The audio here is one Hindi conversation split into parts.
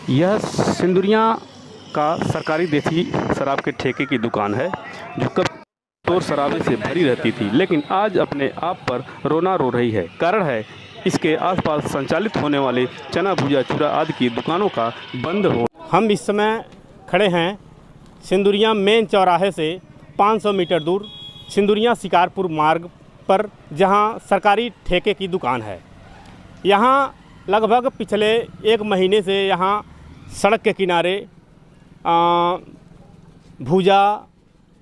यह सिंदुरिया का सरकारी देसी शराब के ठेके की दुकान है जो कब तोड़ शराबे से भरी रहती थी, लेकिन आज अपने आप पर रोना रो रही है। कारण है इसके आसपास संचालित होने वाले चना भुजा चूरा आदि की दुकानों का बंद हो। हम इस समय खड़े हैं सिंदुरिया मेन चौराहे से 500 मीटर दूर सिंदुरिया शिकारपुर मार्ग पर, जहां सरकारी ठेके की दुकान है। यहां लगभग पिछले 1 महीने से यहां सड़क के किनारे भुजा,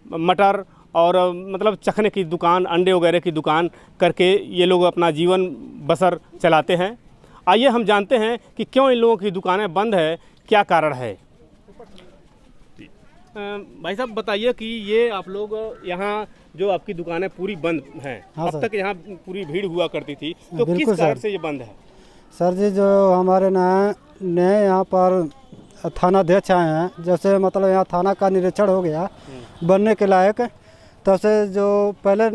मटर और मतलब चखने की दुकान, अंडे वगैरह की दुकान करके ये लोग अपना जीवन बसर चलाते हैं। आइए हम जानते हैं कि क्यों इन लोगों की दुकानें बंद है, क्या कारण है। भाई साहब बताइए कि ये आप लोग यहाँ जो आपकी दुकानें पूरी बंद हैं, हाँ अब तक यहाँ पूरी भीड़ हुआ करती थी, तो किस कारण से ये बंद है? सर जी, जो हमारे नए यहाँ पर थाना अध्यक्ष आए हैं, जैसे मतलब यहाँ थाना का निरीक्षण हो गया बनने के लायक, तब से जो पहले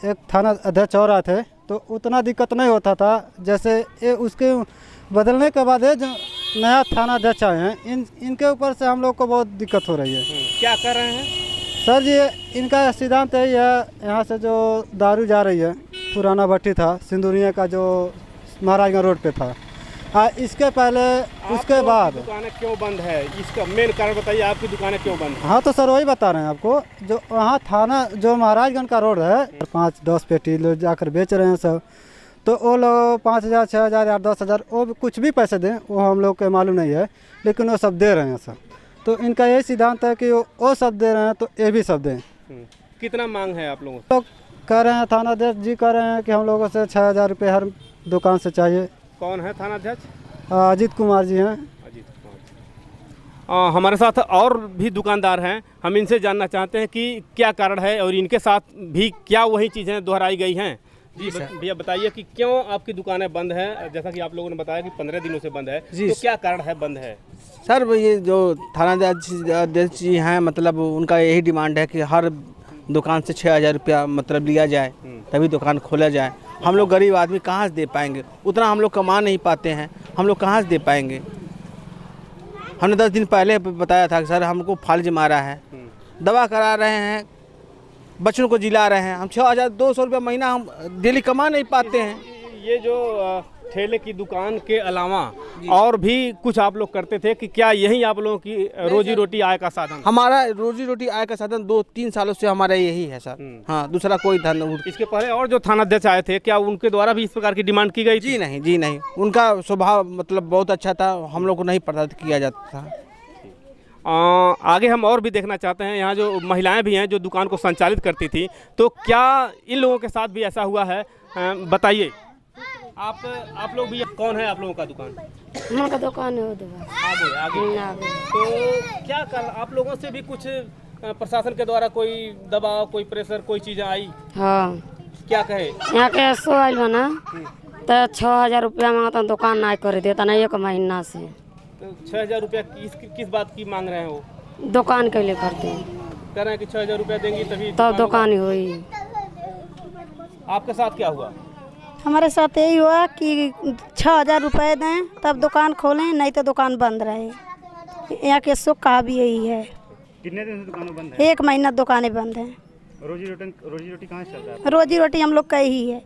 एक थाना अध्यक्ष और आए थे तो उतना दिक्कत नहीं होता था। जैसे ये उसके बदलने के बाद ये जो नया थाना अध्यक्ष आए हैं, इनके ऊपर से हम लोग को बहुत दिक्कत हो रही है। क्या कर रहे हैं सर जी? इनका सिद्धांत है यहाँ से जो दारू जा रही है, पुराना भट्टी था सिंदुरिया का जो महाराजगंज रोड पे था, इसके पहले उसके बाद दुकानें क्यों बंद है, इसका मेन कारण बताइए। आपकी दुकानें क्यों बंद है? हाँ तो सर वही बता रहे हैं आपको। जो वहाँ थाना जो महाराजगंज का रोड है, 5-10 पेटी लोग जाकर बेच रहे हैं सब, तो वो लोग 5,000, 6,000 या 10,000 वो कुछ भी पैसे दें, वो हम लोग के मालूम नहीं है, लेकिन वो सब दे रहे हैं सर। तो इनका यही सिद्धांत है कि वो सब दे रहे हैं तो ये भी सब दें। कितना मांग है आप लोगों तो कह रहे हैं, थाना अध्यक्ष जी कह रहे हैं कि हम लोगों से 6,000 रुपये हर दुकान से चाहिए। कौन है थाना अध्यक्ष? अजीत कुमार जी हैं। अजीत कुमार। हमारे साथ और भी दुकानदार हैं, हम इनसे जानना चाहते हैं कि क्या कारण है और इनके साथ भी क्या वही चीज़ें दोहराई गई हैं। जी भैया बताइए कि क्यों आपकी दुकानें बंद हैं? जैसा कि आप लोगों ने बताया कि 15 दिनों से बंद है, तो क्या कारण है बंद है? सर ये जो थाना अध्यक्ष जी हैं, मतलब उनका यही डिमांड है कि हर दुकान से 6,000 रुपया मतलब लिया जाए, तभी दुकान खोला जाए। हम लोग गरीब आदमी कहाँ से दे पाएंगे? उतना हम लोग कमा नहीं पाते हैं, हम लोग कहाँ से दे पाएंगे? हमने 10 दिन पहले बताया था कि सर हमको फाल्ज मारा है, दवा करा रहे हैं, बच्चों को जिला रहे हैं, हम 6,200 रुपया महीना हम डेली कमा नहीं पाते हैं। ये जो ठेले की दुकान के अलावा और भी कुछ आप लोग करते थे कि क्या यही आप लोगों की रोजी रोटी आय का साधन? हमारा रोजी रोटी आय का साधन 2-3 सालों से हमारा यही है सर। हाँ, दूसरा कोई धन। इसके पहले और जो थाना अध्यक्ष आए थे, क्या उनके द्वारा भी इस प्रकार की डिमांड की गई थी? जी नहीं, उनका स्वभाव मतलब बहुत अच्छा था, हम लोग को नहीं प्रदर्शित किया जाता था। आगे हम और भी देखना चाहते हैं। यहाँ जो महिलाएं भी हैं जो दुकान को संचालित करती थी, तो क्या इन लोगों के साथ भी ऐसा हुआ है? बताइए। आप लोग भी, कौन है आप लोगों का दुकान? हमारा दुकान है आगे। तो क्या कर आप लोगों से भी कुछ प्रशासन के द्वारा कोई दबाव, कोई प्रेशर, कोई चीज़ें आई? हाँ, क्या कहे? यहाँ के सो आयल बना तो 6,000 रुपया मांगता, दुकान ना कर देता ना 1 महीना से। तो 6,000 रुपया किस बात की मांग रहे हैं वो? दुकान के लिए करते हैं, कह रहे हैं कि 6,000 रुपया देंगी तभी तब दुकान ही हुई। आपके साथ क्या हुआ? हमारे साथ यही हुआ कि 6,000 रुपये दें तब दुकान खोलें, नहीं तो दुकान बंद रहे। यहाँ के सुख का भी यही है। कितने दिन से दुकानें बंद है? 1 महीना दुकानें बंद हैं। रोजी रोटी कहाँ से चल रहा है? रोजी रोटी हम लोग का ही है,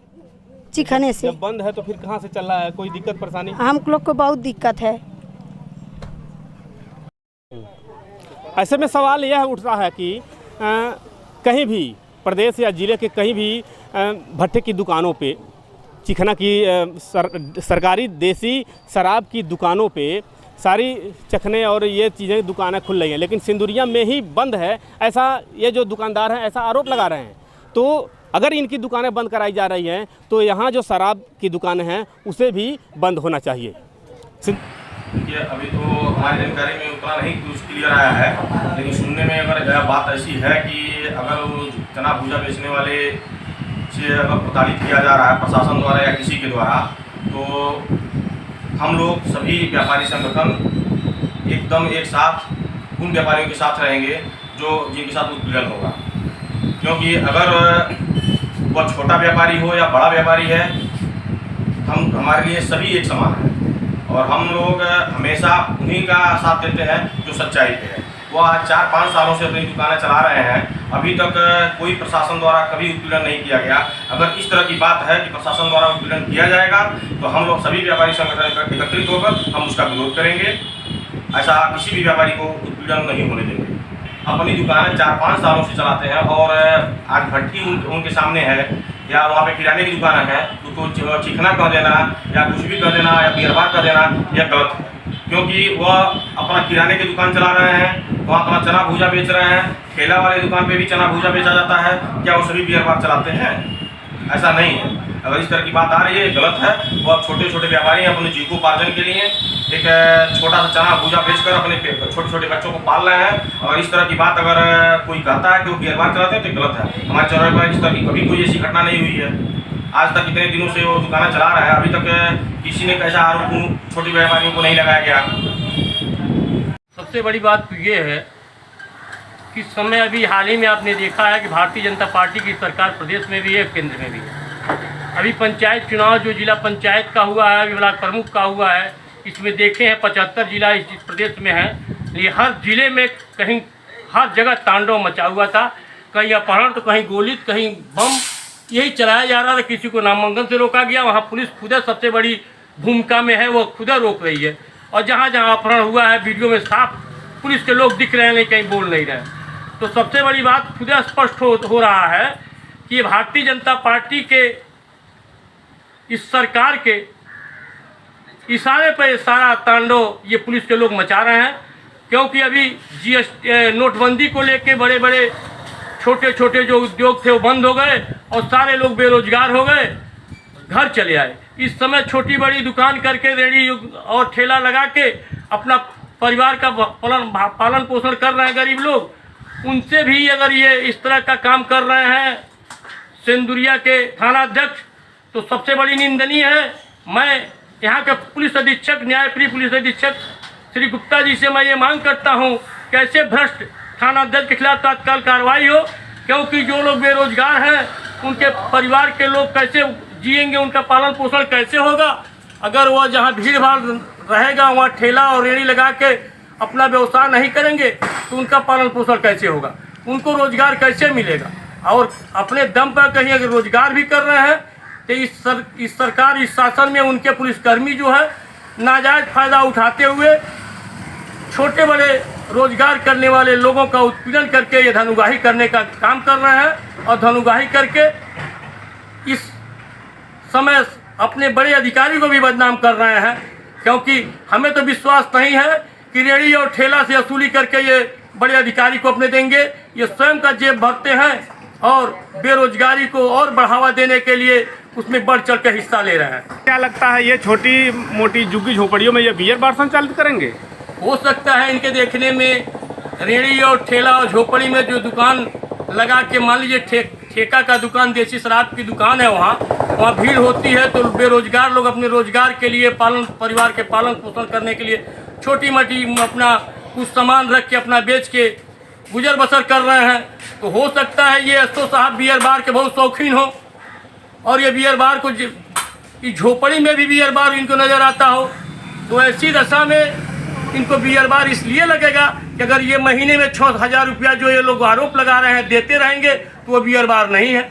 चिखने से। जब बंद है तो फिर कहाँ से चल रहा है? कोई दिक्कत परेशानी? हम लोग को बहुत दिक्कत है। ऐसे में सवाल यह उठ रहा है कि कहीं भी प्रदेश या ज़िले के कहीं भी भट्टे की दुकानों पे, चिखना की सरकारी देसी शराब की दुकानों पे सारी चखने और ये चीज़ें दुकानें खुल रही हैं, लेकिन सिंदुरिया में ही बंद है, ऐसा ये जो दुकानदार हैं ऐसा आरोप लगा रहे हैं। तो अगर इनकी दुकानें बंद कराई जा रही हैं तो यहाँ जो शराब की दुकानें हैं उसे भी बंद होना चाहिए। ये अभी तो हमारी जानकारी में उतना नहीं कुछ क्लियर आया है, लेकिन सुनने में अगर बात ऐसी है कि अगर चना भुजा बेचने वाले से अगर प्रताड़ित किया जा रहा है प्रशासन द्वारा या किसी के द्वारा, तो हम लोग सभी व्यापारी संगठन एकदम एक साथ उन व्यापारियों के साथ रहेंगे जिनके साथ उत्पीड़न होगा। क्योंकि अगर वह छोटा व्यापारी हो या बड़ा व्यापारी है, हमारे लिए सभी एक समान है और हम लोग हमेशा उन्हीं का साथ देते हैं जो सच्चाई पे है। वो आज 4-5 सालों से अपनी दुकानें चला रहे हैं, अभी तक कोई प्रशासन द्वारा कभी उत्पीड़न नहीं किया गया। अगर इस तरह की बात है कि प्रशासन द्वारा उत्पीड़न किया जाएगा तो हम लोग सभी व्यापारी संगठन एकत्रित होकर हम उसका विरोध करेंगे। ऐसा किसी भी व्यापारी को उत्पीड़न नहीं होने देंगे। अपनी दुकानें 4-5 सालों से चलाते हैं और आज भट्टी उनके सामने है या वहाँ पे किराने की दुकान है तो चिकना कर देना या कुछ भी कर देना या बियर बार कर देना यह गलत है, क्योंकि वह अपना किराने की दुकान चला रहे हैं, वहाँ अपना चना भूजा बेच रहे हैं। ठेला वाले दुकान पे भी चना भूजा बेचा जाता है, क्या वो सभी बियर बार चलाते हैं? ऐसा नहीं है। अगर इस तरह की बात आ रही है गलत है। वो अब छोटे छोटे व्यापारी हैं, अपने जीविकोपार्जन के लिए एक छोटा सा चना भूजा बेचकर अपने छोटे छोटे बच्चों को पाल रहे हैं। और इस तरह की बात अगर कोई कहता है कि वो बियर बार चलाते हैं तो गलत है। हमारे चौराहे पर इस तरह की कभी कोई ऐसी घटना नहीं हुई है। आज तक इतने दिनों से वो दुकानें चला रहा है, अभी तक किसी ने कैसा आरोप छोटे व्यापारियों को नहीं लगाया गया। सबसे बड़ी बात तो ये है कि समय अभी हाल ही में आपने देखा है कि भारतीय जनता पार्टी की सरकार प्रदेश में भी है, केंद्र में भी है। अभी पंचायत चुनाव जो जिला पंचायत का हुआ है, अभी ब्लॉक प्रमुख का हुआ है, इसमें देखे हैं 75 जिला इस प्रदेश में है। ये हर जिले में कहीं हर जगह तांडव मचा हुआ था, कहीं अपहरण तो कहीं गोली कहीं बम, यही चलाया जा रहा था। किसी को नामांकन से रोका गया, वहाँ पुलिस खुद सबसे बड़ी भूमिका में है, वो खुद रोक रही है। और जहाँ जहाँ अपहरण हुआ है वीडियो में साफ पुलिस के लोग दिख रहे हैं, नहीं कहीं बोल नहीं रहे। तो सबसे बड़ी बात खुद स्पष्ट हो रहा है कि भारतीय जनता पार्टी के इस सरकार के इशारे पर सारा तांडव ये पुलिस के लोग मचा रहे हैं। क्योंकि अभी नोटबंदी को लेके बड़े बड़े छोटे छोटे जो उद्योग थे वो बंद हो गए और सारे लोग बेरोजगार हो गए, घर चले आए। इस समय छोटी बड़ी दुकान करके रेडी और ठेला लगा के अपना परिवार का पालन पोषण कर रहे हैं गरीब लोग। उनसे भी अगर ये इस तरह का काम कर रहे हैं सेंदुरिया के थानाध्यक्ष, तो सबसे बड़ी निंदनीय है। मैं यहाँ के पुलिस अधीक्षक, न्यायप्रिय पुलिस अधीक्षक श्री गुप्ता जी से मैं ये मांग करता हूँ कि ऐसे भ्रष्ट थानाध्यक्ष के खिलाफ तत्काल कार्रवाई हो। क्योंकि जो लोग बेरोजगार हैं उनके परिवार के लोग कैसे जिएंगे, उनका पालन पोषण कैसे होगा? अगर वह जहाँ भीड़ भाड़ रहेगा वहाँ ठेला और रेहड़ी लगा के अपना व्यवसाय नहीं करेंगे तो उनका पालन पोषण कैसे होगा, उनको रोजगार कैसे मिलेगा? और अपने दम पर कहीं अगर रोजगार भी कर रहे हैं तो इस सरकार, इस शासन में उनके पुलिसकर्मी जो है नाजायज़ फ़ायदा उठाते हुए छोटे बड़े रोजगार करने वाले लोगों का उत्पीड़न करके ये धनुगाही करने का काम कर रहे हैं। और धनुगाही करके इस समय अपने बड़े अधिकारी को भी बदनाम कर रहे हैं। क्योंकि हमें तो विश्वास नहीं है कि रेहड़ी और ठेला से वसूली करके ये बड़े अधिकारी को अपने देंगे। ये स्वयं का जेब भरते हैं और बेरोजगारी को और बढ़ावा देने के लिए उसमें बढ़ चढ़ कर हिस्सा ले रहे हैं। क्या लगता है ये छोटी मोटी झुग्गी झोपड़ियों में ये बियर बार संचालित करेंगे? हो सकता है इनके देखने में रेहड़ी और ठेला और झोपड़ी में जो दुकान लगा के, मान लीजिए ठेका का दुकान, देसी शराब की दुकान है, वहाँ भीड़ होती है तो बेरोजगार लोग अपने रोजगार के लिए परिवार के पालन पोषण करने के लिए छोटी मोटी अपना कुछ सामान रख के अपना बेच के गुजर बसर कर रहे हैं। तो हो सकता है ये एसओ साहब बियर बार के बहुत शौकीन हो और ये बियर बार को झोपड़ी में भी बियर बार इनको नज़र आता हो। तो ऐसी दशा में इनको बियर बार इसलिए लगेगा कि अगर ये महीने में 6,000 रुपया जो ये लोग आरोप लगा रहे हैं देते रहेंगे तो वो बियर बार नहीं है।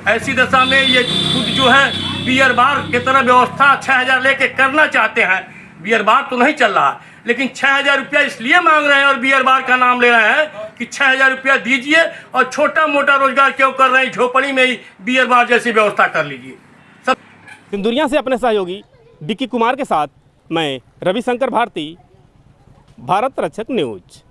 ऐसी दशा में ये खुद जो है बियर बार की तरह व्यवस्था 6,000 लेके करना चाहते हैं। बियर बार तो नहीं चल रहा, लेकिन 6,000 रुपया इसलिए मांग रहे हैं और बियर बार का नाम ले रहे हैं कि 6,000 रुपया दीजिए और छोटा मोटा रोजगार क्यों कर रहे हैं, झोपड़ी में ही बियर बार जैसी व्यवस्था कर लीजिए। सिंदुरिया से अपने सहयोगी डिक्की कुमार के साथ मैं रविशंकर भारती, भारत रक्षक न्यूज।